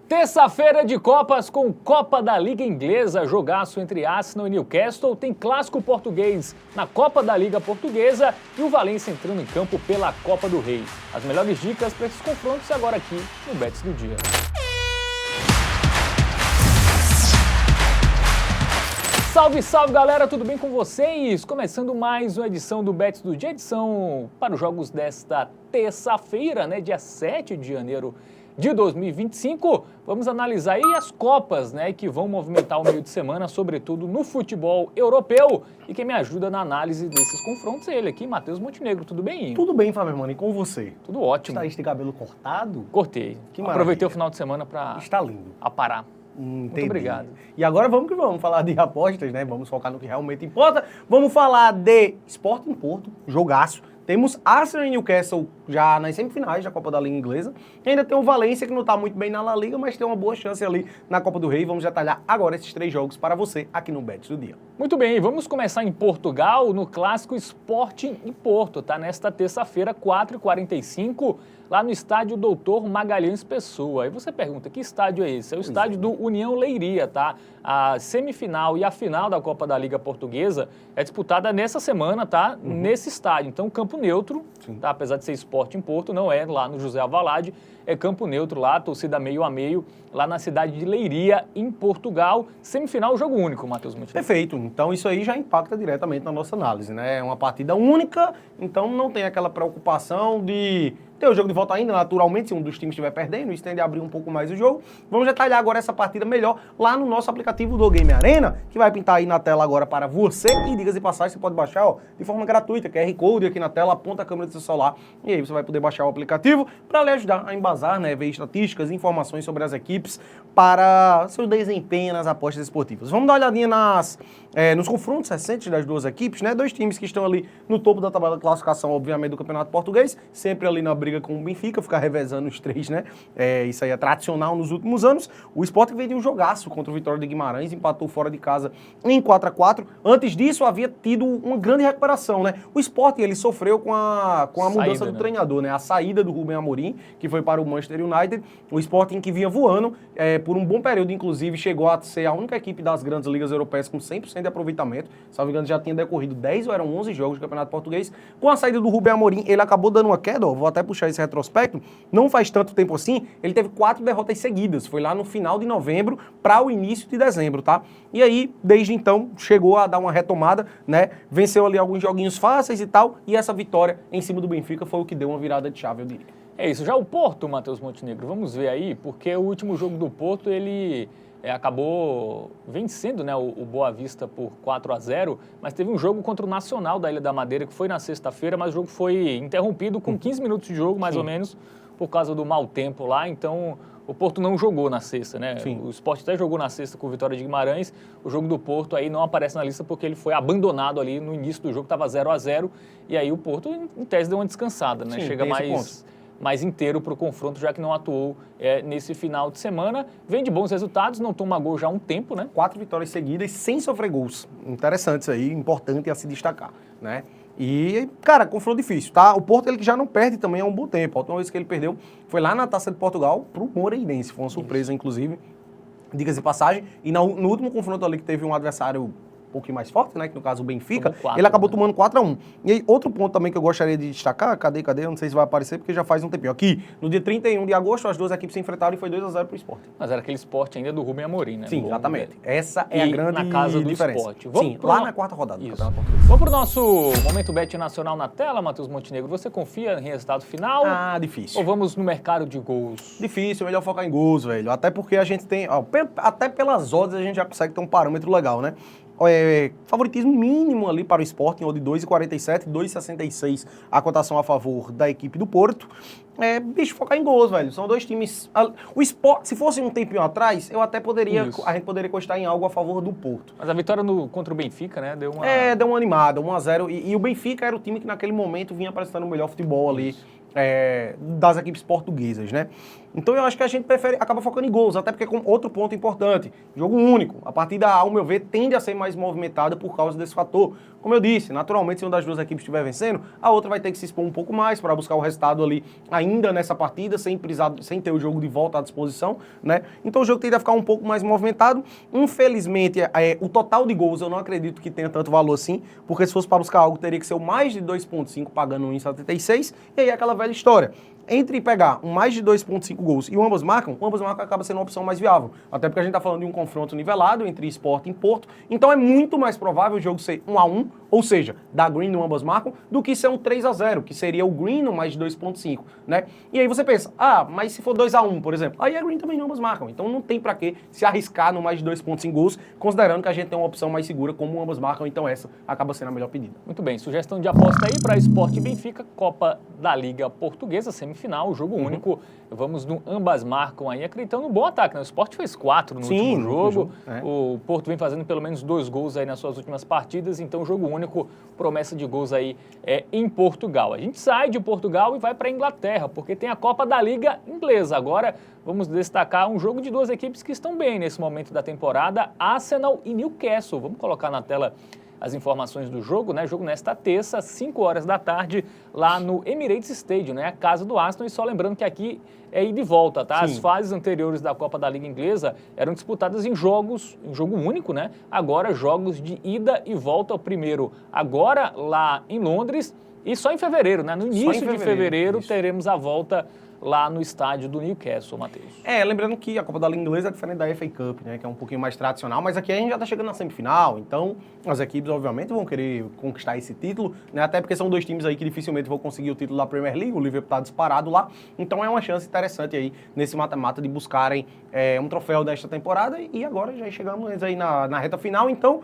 Terça-feira de Copas com Copa da Liga Inglesa, jogaço entre Arsenal e Newcastle, tem clássico português na Copa da Liga Portuguesa e o Valência entrando em campo pela Copa do Rei. As melhores dicas para esses confrontos agora aqui no Bets do Dia. Salve, salve galera, tudo bem com vocês? Começando mais uma edição do Bets do Dia, edição para os jogos desta terça-feira, dia 7 de janeiro de 2025, vamos analisar aí as Copas, que vão movimentar o meio de semana, sobretudo no futebol europeu. E quem me ajuda na análise desses confrontos é ele aqui, Matheus Montenegro. Tudo bem? Tudo bem, Fábio, mano. E com você? Tudo ótimo. Está de cabelo cortado? Cortei. Que maravilha. Aproveitei o final de semana para Está lindo. aparar. Entendi. Muito obrigado. E agora vamos que vamos falar de apostas, Vamos focar no que realmente importa. Vamos falar de Sporting Porto, jogaço. Temos Arsenal e Newcastle já nas semifinais da Copa da Liga Inglesa. E ainda tem o Valência, que não está muito bem na La Liga, mas tem uma boa chance ali na Copa do Rei. Vamos detalhar agora esses três jogos para você aqui no Bets do Dia. Muito bem, vamos começar em Portugal, no clássico Sporting e Porto, Nesta terça-feira, 4h45, lá no estádio Doutor Magalhães Pessoa. Aí você pergunta, que estádio é esse? É o estádio do União Leiria, A semifinal e a final da Copa da Liga Portuguesa é disputada nessa semana, Nesse estádio. Então, campo neutro, Apesar de ser Sporting Porto, não é lá no José Alvalade, é campo neutro lá, torcida meio a meio, lá na cidade de Leiria, em Portugal. Semifinal, jogo único, Matheus Montenegro. Perfeito. Então isso aí já impacta diretamente na nossa análise, É uma partida única, então não tem aquela preocupação de ter o jogo de volta ainda, naturalmente, se um dos times estiver perdendo, isso tende a abrir um pouco mais o jogo. Vamos detalhar agora essa partida melhor lá no nosso aplicativo do Game Arena, que vai pintar aí na tela agora para você. E diga-se de passagem, você pode baixar de forma gratuita, QR Code aqui na tela, aponta a câmera do seu celular, e aí você vai poder baixar o aplicativo para lhe ajudar a embasar, ver estatísticas, informações sobre as equipes para seu desempenho nas apostas esportivas. Vamos dar uma olhadinha nos confrontos recentes das duas equipes, Dois times que estão ali no topo da tabela de classificação, obviamente, do Campeonato Português, sempre ali na briga com o Benfica, ficar revezando os três, Isso aí é tradicional nos últimos anos. O Sporting veio de um jogaço contra o Vitória de Guimarães, empatou fora de casa em 4-4. Antes disso, havia tido uma grande recuperação, O Sporting, ele sofreu com a mudança do treinador, A saída do Rubem Amorim, que foi para o Manchester United. O Sporting, que vinha voando, por um bom período, inclusive, chegou a ser a única equipe das grandes ligas europeias com 100% de aproveitamento. Salvo engano, já tinha decorrido 10 ou eram 11 jogos do Campeonato Português. Com a saída do Rubem Amorim, ele acabou dando uma queda, vou até puxar esse retrospecto, não faz tanto tempo assim, ele teve 4 derrotas seguidas, foi lá no final de novembro para o início de dezembro, E aí, desde então, chegou a dar uma retomada, Venceu ali alguns joguinhos fáceis e tal, e essa vitória em cima do Benfica foi o que deu uma virada de chave, eu diria. É isso, já o Porto, Matheus Montenegro, vamos ver aí, porque o último jogo do Porto, ele acabou vencendo o Boa Vista por 4-0, mas teve um jogo contra o Nacional da Ilha da Madeira, que foi na sexta-feira, mas o jogo foi interrompido com 15 minutos de jogo, mais ou menos, por causa do mau tempo lá, então o Porto não jogou na sexta, O Sport até jogou na sexta com o Vitória de Guimarães, o jogo do Porto aí não aparece na lista porque ele foi abandonado ali no início do jogo, estava 0-0, e aí o Porto, em tese, deu uma descansada, Sim, chega mais inteiro para o confronto, já que não atuou nesse final de semana. Vem de bons resultados, não toma gol já há um tempo, 4 vitórias seguidas sem sofrer gols. Interessante isso aí, importante a se destacar, E, cara, confronto difícil, O Porto, ele que já não perde também há um bom tempo. A última vez que ele perdeu foi lá na Taça de Portugal pro Moreirense. Foi uma surpresa, inclusive, diga-se de passagem. E no último confronto ali que teve um adversário um pouquinho mais forte, que no caso o Benfica, ele acabou tomando 4-1. E aí, outro ponto também que eu gostaria de destacar, cadê? Eu não sei se vai aparecer, porque já faz um tempinho. Aqui, no dia 31 de agosto, as duas equipes se enfrentaram e foi 2-0 pro Sport. Mas era aquele Sport ainda do Rubem Amorim, Sim, exatamente. Essa é a grande na casa do diferença. Sport. Sim, lá na quarta rodada do Campeonato Português. Vamos pro nosso Momento Bet Nacional na tela, Matheus Montenegro. Você confia em resultado final? Difícil. Ou vamos no mercado de gols? Difícil, melhor focar em gols, velho. Até porque a gente tem, até pelas odds a gente já consegue ter um parâmetro legal, Favoritismo mínimo ali para o Sporting, ou de 2,47, 2,66 a cotação a favor da equipe do Porto. Focar em gols, velho. São dois times. O Sport, se fosse um tempinho atrás, a gente poderia costar em algo a favor do Porto. Mas a vitória contra o Benfica, deu uma... Deu uma animada, 1-0. E o Benfica era o time que naquele momento vinha apresentando o melhor futebol ali das equipes portuguesas, Então eu acho que a gente acaba focando em gols, até porque com outro ponto importante, jogo único. A partida, ao meu ver, tende a ser mais movimentada por causa desse fator. Como eu disse, naturalmente, se uma das duas equipes estiver vencendo, a outra vai ter que se expor um pouco mais para buscar o resultado ali ainda nessa partida, sem ter o jogo de volta à disposição, né? Então o jogo tende a ficar um pouco mais movimentado. Infelizmente, o total de gols eu não acredito que tenha tanto valor assim, porque se fosse para buscar algo, teria que ser o mais de 2,5 pagando 1,76, e aí é aquela velha história. Entre pegar um mais de 2,5 gols e o ambos marcam acaba sendo uma opção mais viável. Até porque a gente está falando de um confronto nivelado entre Sport e Porto, então é muito mais provável o jogo ser 1-1, ou seja, da Green no ambos marcam, do que ser um 3-0, que seria o Green no mais de 2,5, né? E aí você pensa, mas se for 2-1, por exemplo, aí a Green também no ambos marcam, então não tem pra que se arriscar no mais de 2,5 gols, considerando que a gente tem uma opção mais segura como o ambos marcam, então essa acaba sendo a melhor pedida. Muito bem, sugestão de aposta aí para Sport e Benfica, Copa da Liga Portuguesa, semifinal, jogo único. Vamos no ambas marcam aí, acreditando no bom ataque, né? O Sport fez 4 no último jogo. O Porto vem fazendo pelo menos 2 gols aí nas suas últimas partidas, então jogo único, promessa de gols aí em Portugal. A gente sai de Portugal e vai para a Inglaterra, porque tem a Copa da Liga Inglesa. Agora vamos destacar um jogo de duas equipes que estão bem nesse momento da temporada, Arsenal e Newcastle. Vamos colocar na tela as informações do jogo, né? Jogo nesta terça, 5 horas da tarde, lá no Emirates Stadium, né? A casa do Arsenal. E só lembrando que aqui é ida e volta, tá? Sim. As fases anteriores da Copa da Liga Inglesa eram disputadas em jogo único, né? Agora jogos de ida e volta. O primeiro agora lá em Londres e só em fevereiro, né? No início de fevereiro teremos a volta lá no estádio do Newcastle, Matheus. Lembrando que a Copa da Liga Inglesa é diferente da FA Cup, né, que é um pouquinho mais tradicional, mas aqui a gente já tá chegando na semifinal, então as equipes obviamente vão querer conquistar esse título, né, até porque são dois times aí que dificilmente vão conseguir o título da Premier League, o Liverpool tá disparado lá, então é uma chance interessante aí nesse mata-mata de buscarem um troféu desta temporada e agora já chegamos aí na reta final, então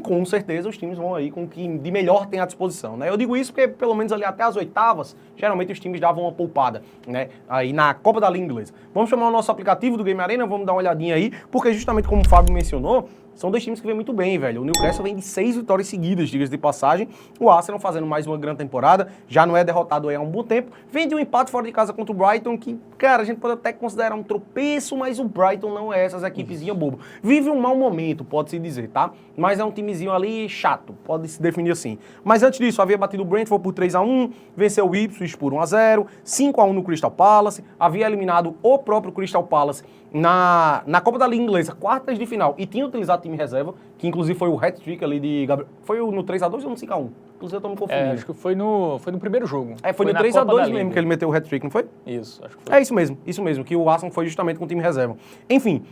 com certeza os times vão aí com o que de melhor tem à disposição, né? Eu digo isso porque pelo menos ali até as oitavas, geralmente os times davam uma poupada, né? Aí na Copa da Liga Inglesa. Vamos chamar o nosso aplicativo do Game Arena, vamos dar uma olhadinha aí, porque justamente como o Fábio mencionou, são dois times que vêm muito bem, velho. O Newcastle vem de 6 vitórias seguidas, diga-se de passagem. O Arsenal fazendo mais uma grande temporada, já não é derrotado aí há um bom tempo. Vem de um empate fora de casa contra o Brighton, que, cara, a gente pode até considerar um tropeço, mas o Brighton não é essas equipezinhas bobo. Vive um mau momento, pode-se dizer, tá? Mas é um timezinho ali chato, pode se definir assim. Mas antes disso, havia batido o Brentford por 3-1, venceu o Ipswich por 1-0, 5-1 no Crystal Palace, havia eliminado o próprio Crystal Palace na Copa da Liga Inglesa, quartas de final, e tinha utilizado time reserva, que inclusive foi o hat-trick ali de Gabriel. Foi no 3-2 ou no 5-1? Inclusive eu tô me confundindo. Acho que foi no primeiro jogo. Foi no 3-2 mesmo que ele meteu o hat-trick, não foi? Isso, acho que foi. É isso mesmo, que o Arsenal foi justamente com o time reserva. Enfim,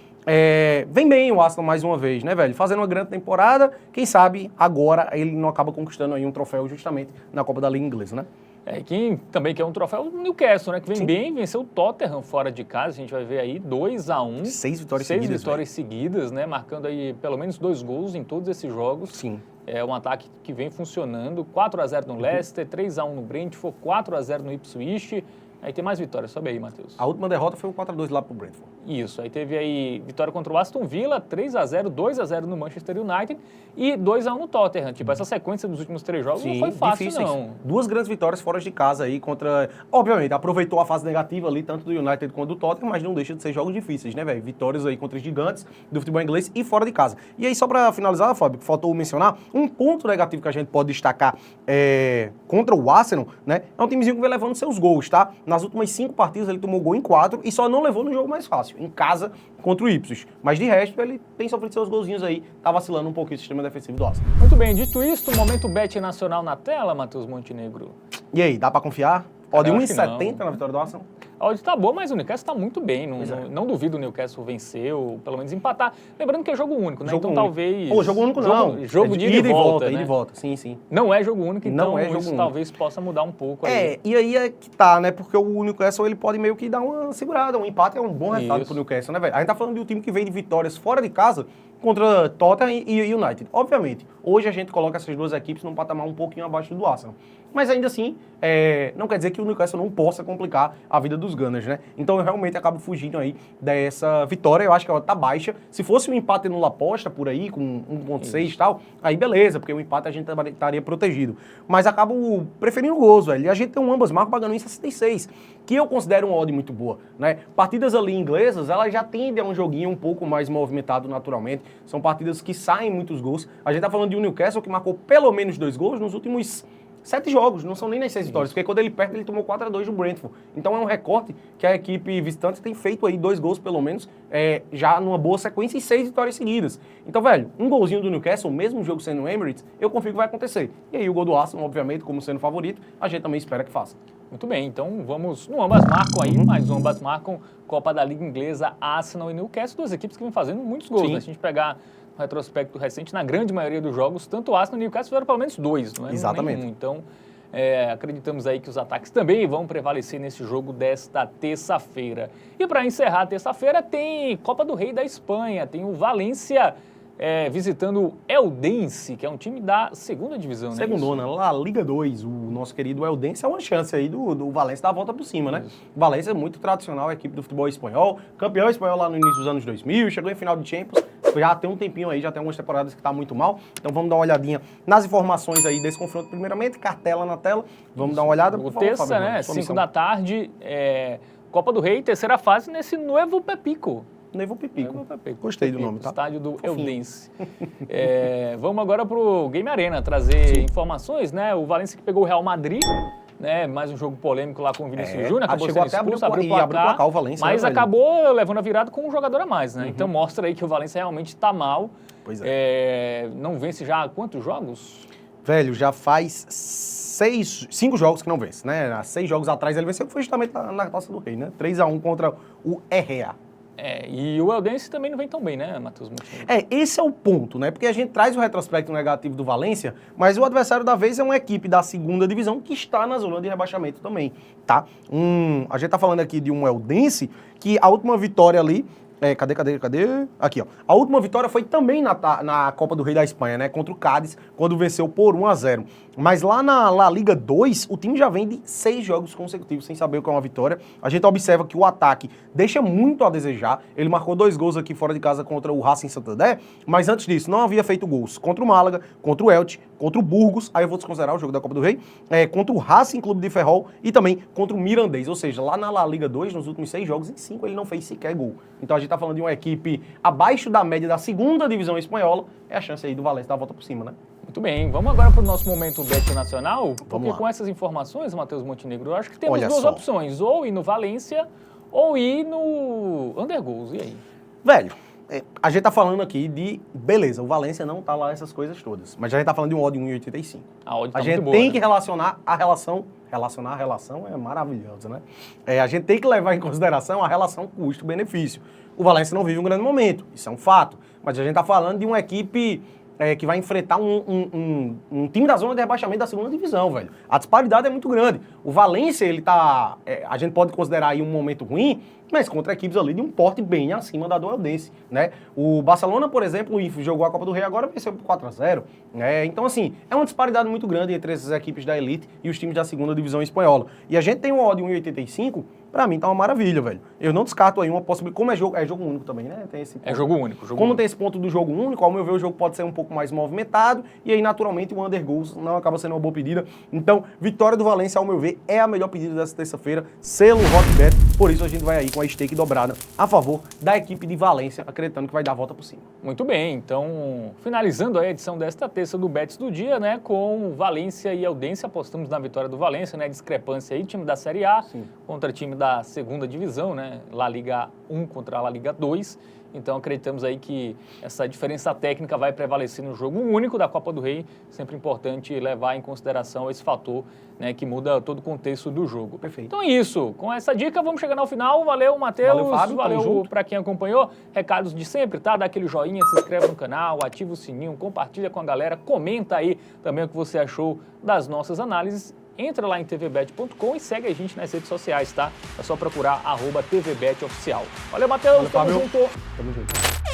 vem bem o Arsenal mais uma vez, né, velho? Fazendo uma grande temporada, quem sabe agora ele não acaba conquistando aí um troféu justamente na Copa da Liga Inglesa, né? Quem também quer um troféu, o Newcastle, né? Que vem bem, venceu o Tottenham fora de casa. A gente vai ver aí 2-1. 6 vitórias seguidas. 6 vitórias seguidas, né? Marcando aí pelo menos 2 gols em todos esses jogos. Sim. É um ataque que vem funcionando. 4-0 no Leicester, 3-1 no Brentford, 4-0 no Ipswich. Aí tem mais vitórias, sobe aí, Matheus. A última derrota foi o 4-2 lá pro Brentford. Isso, aí teve aí vitória contra o Aston Villa, 3-0, 2-0 no Manchester United e 2-1 no Tottenham. Tipo, essa sequência dos últimos 3 jogos não foi fácil, difíceis. Não. 2 grandes vitórias fora de casa aí contra... Obviamente, aproveitou a fase negativa ali, tanto do United quanto do Tottenham, mas não deixa de ser jogos difíceis, né, velho? Vitórias aí contra os gigantes do futebol inglês e fora de casa. E aí, só pra finalizar, Fábio, faltou mencionar, um ponto negativo que a gente pode destacar contra o Arsenal, né? É um timezinho que vem levando seus gols, tá? Nas últimas 5 partidas ele tomou gol em 4 e só não levou no jogo mais fácil, em casa contra o Ipswich. Mas de resto, ele tem sofrido seus golzinhos aí, tá vacilando um pouquinho o sistema defensivo do Arsenal. Muito bem, dito isso, o momento bet nacional na tela, Matheus Montenegro. E aí, dá pra confiar? Odd 1,70 na vitória do Arsenal? A odd tá boa, mas o Newcastle tá muito bem. Não duvido o Newcastle vencer ou pelo menos empatar. Lembrando que é jogo único, né? Jogo então único. talvez... Pô, jogo único não. Jogo de ida e volta, né? Ida e volta, sim. Não é jogo único, então não é jogo isso único. Talvez possa mudar um pouco aí. E aí é que tá, né? Porque o Newcastle, ele pode meio que dar uma segurada. Um empate é um bom resultado pro Newcastle, né, velho? A gente tá falando de um time que vem de vitórias fora de casa, contra Tottenham e United. Obviamente, hoje a gente coloca essas duas equipes num patamar um pouquinho abaixo do Arsenal. Mas ainda assim, não quer dizer que o Newcastle não possa complicar a vida dos Gunners, né? Então eu realmente acabo fugindo aí dessa vitória. Eu acho que ela tá baixa. Se fosse um empate no Laposta por aí, com 1.6 e tal, aí beleza, porque o empate a gente estaria protegido. Mas acabo preferindo gols, velho. E a gente tem um ambas marcas pagando em 66, que eu considero uma odd muito boa, né? Partidas ali inglesas, elas já tendem a um joguinho um pouco mais movimentado naturalmente. São partidas que saem muitos gols. A gente tá falando de um Newcastle que marcou pelo menos 2 gols nos últimos 7 jogos, não são nem nas 6 vitórias, porque quando ele perde, ele tomou 4-2 do Brentford. Então é um recorte que a equipe visitante tem feito aí 2 gols, pelo menos, já numa boa sequência e 6 vitórias seguidas. Então, velho, um golzinho do Newcastle, mesmo o jogo sendo no Emirates, eu confio que vai acontecer. E aí o gol do Arsenal, obviamente, como sendo favorito, a gente também espera que faça. Muito bem, então vamos no ambas marcam aí, mas o ambas marcam Copa da Liga Inglesa, Arsenal e Newcastle, duas equipes que vêm fazendo muitos gols, né? Se a gente pegar um retrospecto recente, na grande maioria dos jogos, tanto o Arsenal e o Newcastle fizeram pelo menos 2, não é? Exatamente. Nenhum. Então, acreditamos aí que os ataques também vão prevalecer nesse jogo desta terça-feira. E para encerrar a terça-feira tem Copa do Rei da Espanha, tem o Valência visitando o Eldense, que é um time da segunda divisão, né? Segundona, La Liga 2, o nosso querido Eldense é uma chance aí do Valência dar a volta por cima, né? O Valência é muito tradicional, a equipe do futebol espanhol, campeão espanhol lá no início dos anos 2000, chegou em final de Champions, já tem um tempinho aí, já tem algumas temporadas que tá muito mal, então vamos dar uma olhadinha nas informações aí desse confronto primeiramente, cartela na tela, vamos dar uma olhada. O terça, né, 5 da tarde, Copa do Rei, terceira fase nesse Nuevo Pepico. Nuevo Pepico. Gostei do nome, tá? Estádio do Eldense. Vamos agora pro Game Arena trazer informações, né? O Valência que pegou o Real Madrid, né? Mais um jogo polêmico lá com o Vinícius Júnior, acabou chegou sendo até expulso, abriu o placar, o Valência, mas né, acabou levando a virada com um jogador a mais, né? Então mostra aí que o Valência realmente está mal. Pois não vence já há quantos jogos? Velho, já faz 5 jogos que não vence, né? Há 6 jogos atrás ele venceu, que foi justamente na Taça do Rei, né? 3-1 contra o RA. E o Eldense também não vem tão bem, né, Matheus Montenegro? Esse é o ponto, né? Porque a gente traz o retrospecto negativo do Valência, mas o adversário da vez é uma equipe da segunda divisão que está na zona de rebaixamento também, tá? A gente tá falando aqui de um Eldense que a última vitória ali... Cadê? Aqui, ó. A última vitória foi também na Copa do Rei da Espanha, né? Contra o Cádiz, quando venceu por 1-0. Mas lá na La Liga 2, o time já vem de 6 jogos consecutivos sem saber o que é uma vitória. A gente observa que o ataque deixa muito a desejar. Ele marcou 2 gols aqui fora de casa contra o Racing Santander, mas antes disso não havia feito gols contra o Málaga, contra o Elche, contra o Burgos, aí eu vou desconsiderar o jogo da Copa do Rei, contra o Racing Clube de Ferrol e também contra o Mirandês. Ou seja, lá na La Liga 2, nos últimos 6 jogos, em 5 ele não fez sequer gol. Então a gente tá falando de uma equipe abaixo da média da segunda divisão espanhola, é a chance aí do Valência dar a volta por cima, né? Muito bem, vamos agora para o nosso momento Bet Nacional, porque lá. Com essas informações, Matheus Montenegro, eu acho que temos Olha duas só. opções, ou ir no Valência, ou ir no Undergoals, e aí? Velho, a gente tá falando aqui de... Beleza, o Valência não tá lá essas coisas todas, mas a gente tá falando de um odd 1,85. A odd tá A gente muito boa, tem né? que relacionar a relação... Relacionar a relação é maravilhosa, né? A gente tem que levar em consideração a relação custo-benefício. O Valência não vive um grande momento, isso é um fato. Mas a gente tá falando de uma equipe que vai enfrentar um time da zona de rebaixamento da segunda divisão, velho. A disparidade é muito grande. O Valência, ele tá... a gente pode considerar aí um momento ruim, mas contra equipes ali de um porte bem acima da do Eldense, né? O Barcelona, por exemplo, jogou a Copa do Rei agora, venceu por 4-0, né? Então, assim, é uma disparidade muito grande entre essas equipes da elite e os times da segunda divisão espanhola. E a gente tem um odd 1,85, pra mim tá uma maravilha, velho. Eu não descarto aí uma possibilidade, como é jogo único também, né? Tem esse ponto. É jogo único. Como tem esse ponto do jogo único, ao meu ver, o jogo pode ser um pouco mais movimentado, e aí, naturalmente, o Undergoals não acaba sendo uma boa pedida. Então, vitória do Valência, ao meu ver, é a melhor pedida dessa terça-feira, selo Rockbet, por isso a gente vai aí com a stake dobrada a favor da equipe de Valência, acreditando que vai dar a volta por cima. Muito bem, então, finalizando a edição desta terça do Bets do Dia, né, com Valência e Eldense, apostamos na vitória do Valência, né, discrepância aí, time da Série A contra time da segunda divisão, né, La Liga 1 contra a La Liga 2, então acreditamos aí que essa diferença técnica vai prevalecer no jogo único da Copa do Rei, sempre importante levar em consideração esse fator, né, que muda todo o contexto do jogo. Perfeito. Então é isso, com essa dica vamos chegando ao final, valeu Matheus, Valeu, Fábio, valeu para quem acompanhou, recados de sempre, tá? Dá aquele joinha, se inscreve no canal, ativa o sininho, compartilha com a galera, comenta aí também o que você achou das nossas análises. Entra lá em tvbet.com e segue a gente nas redes sociais, tá? É só procurar @tvbetoficial. Valeu, Matheus, tamo junto. Tamo junto.